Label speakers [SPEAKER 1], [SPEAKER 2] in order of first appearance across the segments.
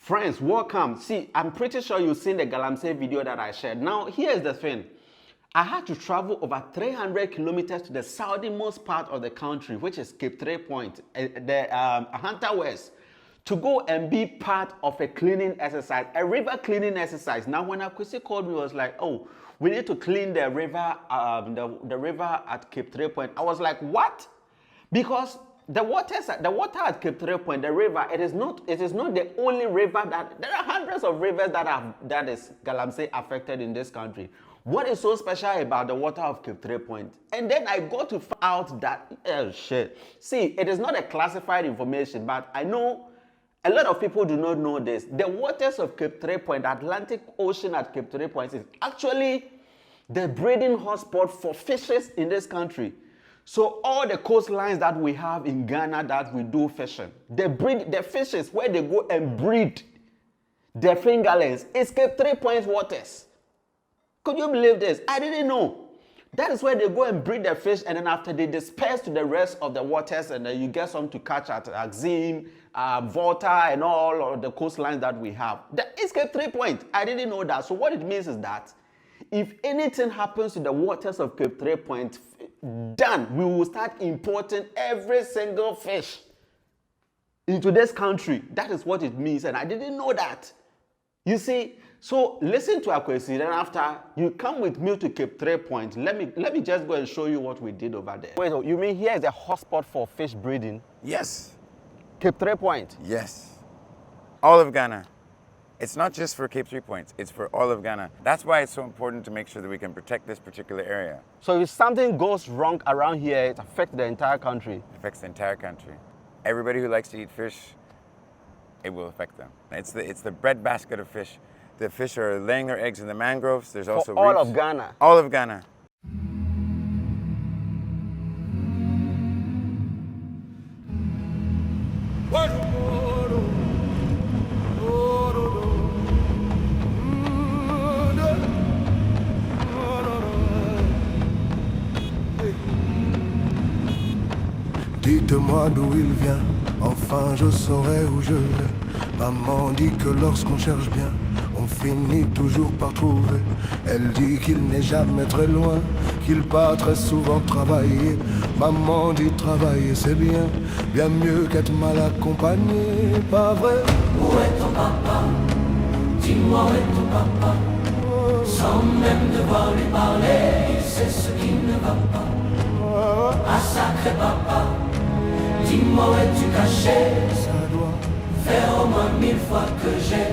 [SPEAKER 1] Friends, welcome. See, I'm pretty sure you've seen the Galamsey video that I shared. Now, here's the thing. I had to travel over 300 kilometers to the southernmost part of the country, which is Cape 3 Point, the Hunter West, to go and be part of a cleaning exercise, a river cleaning exercise. Now, when Akwesi called me, he was like, oh, we need to clean the river, the river at Cape 3 Point. I was like, what? Because the water at Cape 3 Point, the river, it is not the only river there are hundreds of rivers that is Galamsey affected in this country. What is so special about the water of Cape 3 Point? And then I got to find out that, oh shit. See, it is not a classified information, but I know a lot of people do not know this. The waters of Cape 3 Point, the Atlantic Ocean at Cape 3 Point, is actually the breeding hotspot for fishes in this country. So all the coastlines that we have in Ghana that we do fishing, the fishes where they go and breed their fingerlings is Cape 3 Point waters. Could you believe this? I didn't know. That is where they go and breed their fish, and then after they disperse to the rest of the waters, and then you get some to catch at Axim, Volta, and all of the coastlines that we have. That is Cape 3 Point. I didn't know that. So what it means is that if anything happens to the waters of Cape 3 Point, done, we will start importing every single fish into this country. That is what it means, and I didn't know that. You see, so listen to Akwesi, then after you come with me to Cape 3 Point, let me just go and show you what we did over there. Wait, you mean here is a hotspot for fish breeding?
[SPEAKER 2] Yes.
[SPEAKER 1] Cape 3 Point?
[SPEAKER 2] Yes. All of Ghana. It's not just for Cape 3 Points, it's for all of Ghana. That's why it's so important to make sure that we can protect this particular area.
[SPEAKER 1] So if something goes wrong around here, it affects the entire country?
[SPEAKER 2] It affects the entire country. Everybody who likes to eat fish, it will affect them. It's the breadbasket of fish. The fish are laying their eggs in the mangroves. There's also
[SPEAKER 1] all
[SPEAKER 2] reefs.
[SPEAKER 1] of Ghana?
[SPEAKER 2] All of Ghana.
[SPEAKER 3] Dites-moi d'où il vient, enfin je saurai où je vais. Maman dit que lorsqu'on cherche bien, on finit toujours par trouver. Elle dit qu'il n'est jamais très loin, qu'il part très souvent travailler. Maman dit travailler c'est bien, bien mieux qu'être mal accompagné, pas vrai?
[SPEAKER 4] Où est ton papa? Dis-moi où est ton papa? Sans même devoir lui parler, il sait ce qui ne va pas. Ah sacré papa, dis-moi où es-tu caché?
[SPEAKER 3] Ça doit
[SPEAKER 4] faire au moins 1000 fois que j'ai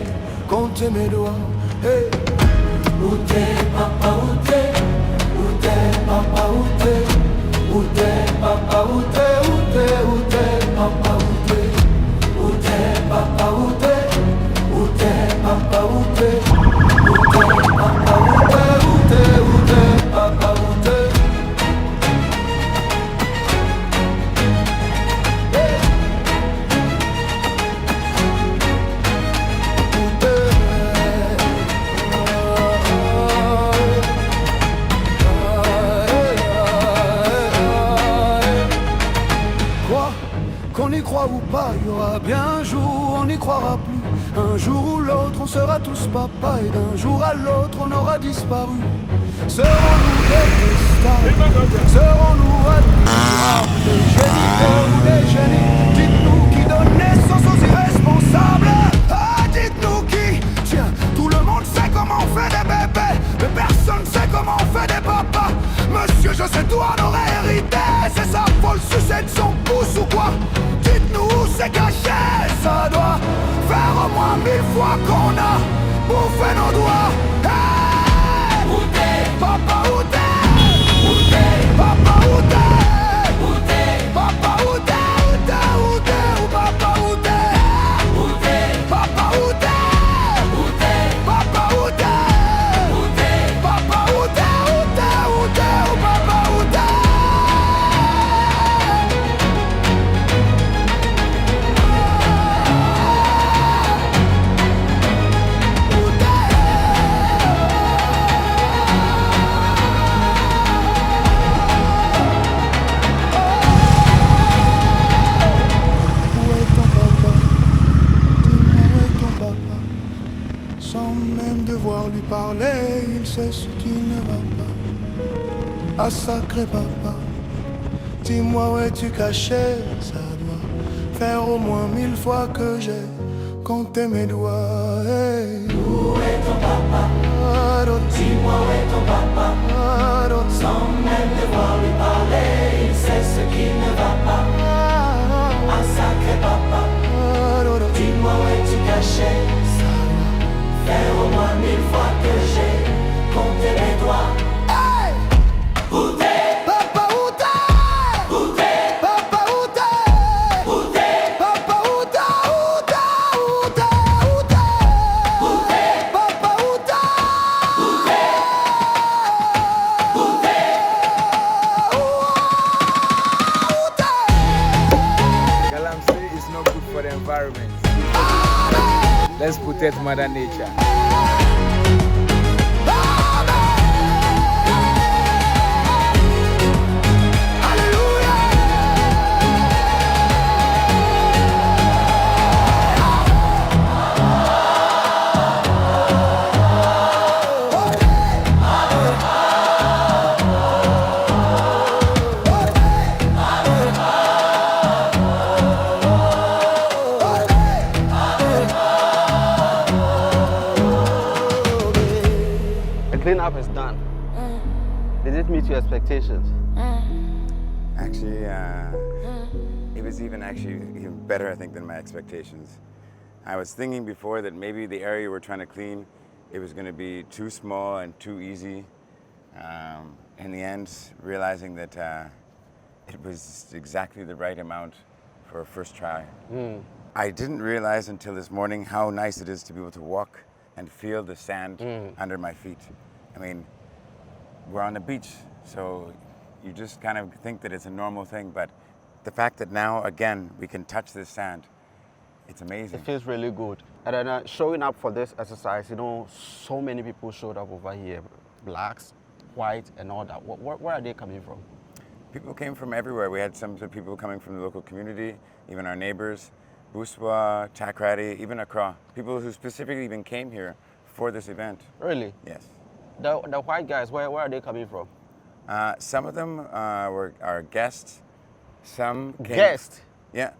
[SPEAKER 3] compté mes doigts. Hey.
[SPEAKER 4] Où t'es papa, où t'es? Où t'es papa, où t'es? Où t'es papa, où t'es? Où t'es, où t'es papa, où t'es? Où t'es papa, où t'es? Où t'es papa, où t'es? Où t'es papa, où t'es? Où t'es, où t'es papa, où t'es?
[SPEAKER 3] Qu'on y croit ou pas, il y aura bien un jour où on n'y croira plus. Un jour ou l'autre, on sera tous papa, et d'un jour à l'autre, on aura disparu. Serons-nous des stars? Serons-nous admirables? Des géniteurs ou des génies? Dites-nous qui donne naissance aux irresponsables. Ah, dites-nous qui? Tiens, tout le monde sait comment on fait des bébés, mais personne sait comment on fait des papas. Monsieur, je sais tout en aurait hérité. C'est ça, faut le sucer de son pouce ou quoi? Dites-nous où c'est caché. Ça doit faire au moins 1000 fois qu'on a bouffé nos doigts. Hey!
[SPEAKER 4] Où t'es?
[SPEAKER 3] Papa, où t'es?
[SPEAKER 4] Où t'es?
[SPEAKER 3] Papa, où t'es?
[SPEAKER 4] Où t'es?
[SPEAKER 3] Papa, où t'es? Où t'es? Où t'es? Où papa, où t'es?
[SPEAKER 4] Où t'es?
[SPEAKER 3] Papa, où t'es?
[SPEAKER 4] Où t'es?
[SPEAKER 3] Papa, où t'es?
[SPEAKER 4] Où t'es?
[SPEAKER 3] Papa, où t'es? Où t'es? Où t'es? Où papa, où t'es? Où t'es? même devoir lui parler, il sait ce qui ne va pas. Ah sacré papa, dis-moi où es-tu caché? Ça doit faire au moins 1000 fois que j'ai compté mes doigts. Hey.
[SPEAKER 4] Où est ton papa? Dis-moi où est ton papa? Sans même devoir lui parler, il sait ce qui ne va pas. Ah sacré papa, dis-moi où es-tu caché? Ça doit faire au moins 1000 fois que j'ai compté mes doigts.
[SPEAKER 3] Hey!
[SPEAKER 4] Où t'es?
[SPEAKER 3] Papa où t'es?
[SPEAKER 4] Où t'es?
[SPEAKER 3] Papa où t'es?
[SPEAKER 4] Où t'es?
[SPEAKER 3] Papa où t'es? Où t'es? Où t'es? Où t'es?
[SPEAKER 4] Où t'es?
[SPEAKER 3] Papa où t'es?
[SPEAKER 4] Où t'es? Où t'es?
[SPEAKER 5] Galamsey is not good for the environment. Let's protect Mother Nature.
[SPEAKER 1] The cleanup is done. Did it meet your expectations?
[SPEAKER 2] Actually, it was even better, I think, than my expectations. I was thinking before that maybe the area we're trying to clean, it was going to be too small and too easy. In the end, realizing that it was exactly the right amount for a first try. I didn't realize until this morning how nice it is to be able to walk and feel the sand under my feet. I mean, we're on the beach, so you just kind of think that it's a normal thing, but the fact that now, again, we can touch this sand, it's amazing.
[SPEAKER 1] It feels really good. And then showing up for this exercise, you know, so many people showed up over here, blacks, white, and all that. Where are they coming from?
[SPEAKER 2] People came from everywhere. We had some people coming from the local community, even our neighbors, Buswa, Takrati, even Accra. People who specifically even came here for this event.
[SPEAKER 1] Really?
[SPEAKER 2] Yes.
[SPEAKER 1] The white guys, where are they coming from?
[SPEAKER 2] Some of them were our guests. Some came,
[SPEAKER 1] Guests.
[SPEAKER 2] Yeah.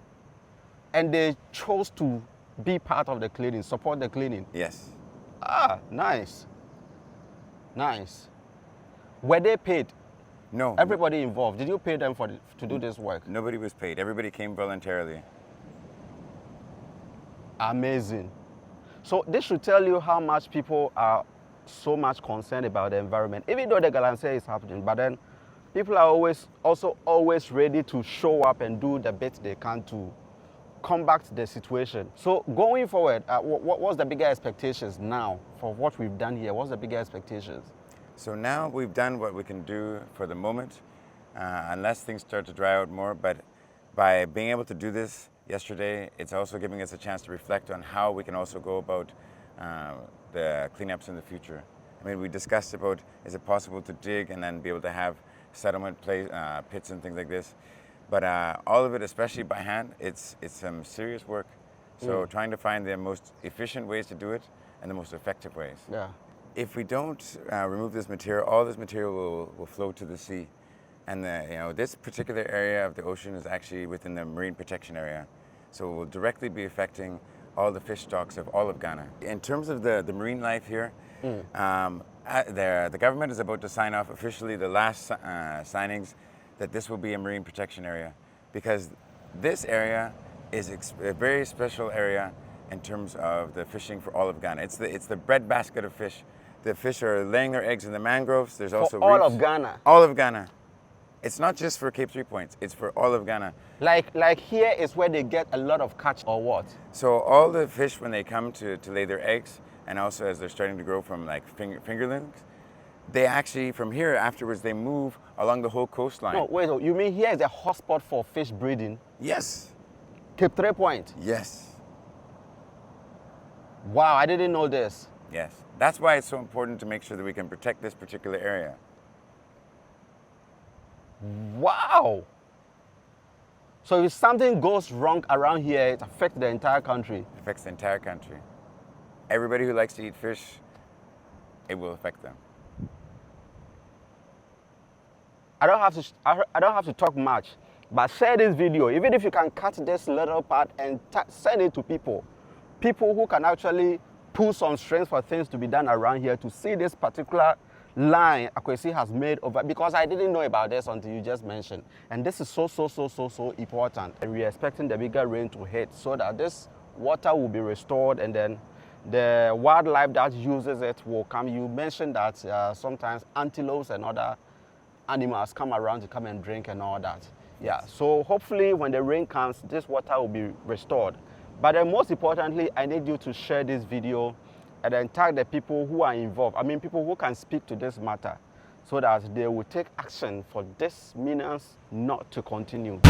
[SPEAKER 1] And they chose to be part of the cleaning, support the cleaning.
[SPEAKER 2] Yes.
[SPEAKER 1] Ah, nice. Nice. Were they paid?
[SPEAKER 2] No.
[SPEAKER 1] Everybody involved. Did you pay them to do this work?
[SPEAKER 2] Nobody was paid. Everybody came voluntarily.
[SPEAKER 1] Amazing. So this should tell you how much people are so much concerned about the environment, even though the Galamsey is happening. But then people are always ready to show up and do the bit they can to combat the situation. So going forward, what's the bigger expectations now for what we've done here? What's the bigger expectations?
[SPEAKER 2] So now we've done what we can do for the moment, unless things start to dry out more. But by being able to do this yesterday, it's also giving us a chance to reflect on how we can also go about the cleanups in the future. I mean, we discussed about, is it possible to dig and then be able to have settlement pits and things like this? But all of it, especially by hand, it's some serious work. So trying to find the most efficient ways to do it and the most effective ways.
[SPEAKER 1] Yeah.
[SPEAKER 2] If we don't remove this material, all this material will flow to the sea. And this particular area of the ocean is actually within the marine protection area. So it will directly be affecting all the fish stocks of all of Ghana. In terms of the marine life here, the government is about to sign off officially the last signings that this will be a marine protection area, because this area is a very special area in terms of the fishing for all of Ghana. It's the breadbasket of fish. The fish are laying their eggs in the mangroves. There's also
[SPEAKER 1] all
[SPEAKER 2] reefs.
[SPEAKER 1] of Ghana.
[SPEAKER 2] All of Ghana. It's not just for Cape 3 Points. It's for all of Ghana.
[SPEAKER 1] Like here is where they get a lot of catch or what?
[SPEAKER 2] So all the fish, when they come to lay their eggs, and also as they're starting to grow from like fingerlings, they actually, from here afterwards, they move along the whole coastline.
[SPEAKER 1] No, wait, you mean here is a hotspot for fish breeding?
[SPEAKER 2] Yes.
[SPEAKER 1] Cape 3 Point?
[SPEAKER 2] Yes.
[SPEAKER 1] Wow, I didn't know this.
[SPEAKER 2] Yes. That's why it's so important to make sure that we can protect this particular area.
[SPEAKER 1] Wow. So if something goes wrong around here, it affects the entire country.
[SPEAKER 2] It affects the entire country. everybody who likes to eat fish, it will affect them.
[SPEAKER 1] I don't have to talk much, but share this video. Even if you can cut this little part and send it to people who can actually pull some strings for things to be done around here to see this particular line Akwesi has made over, because I didn't know about this until you just mentioned. And this is so important. And we're expecting the bigger rain to hit so that this water will be restored, and then the wildlife that uses it will come. You mentioned that sometimes antelopes and other animals come around to come and drink and all that. Yeah, so hopefully when the rain comes, this water will be restored. But then most importantly, I need you to share this video and then tag the people who are involved. I mean, people who can speak to this matter, so that they will take action for this menace not to continue.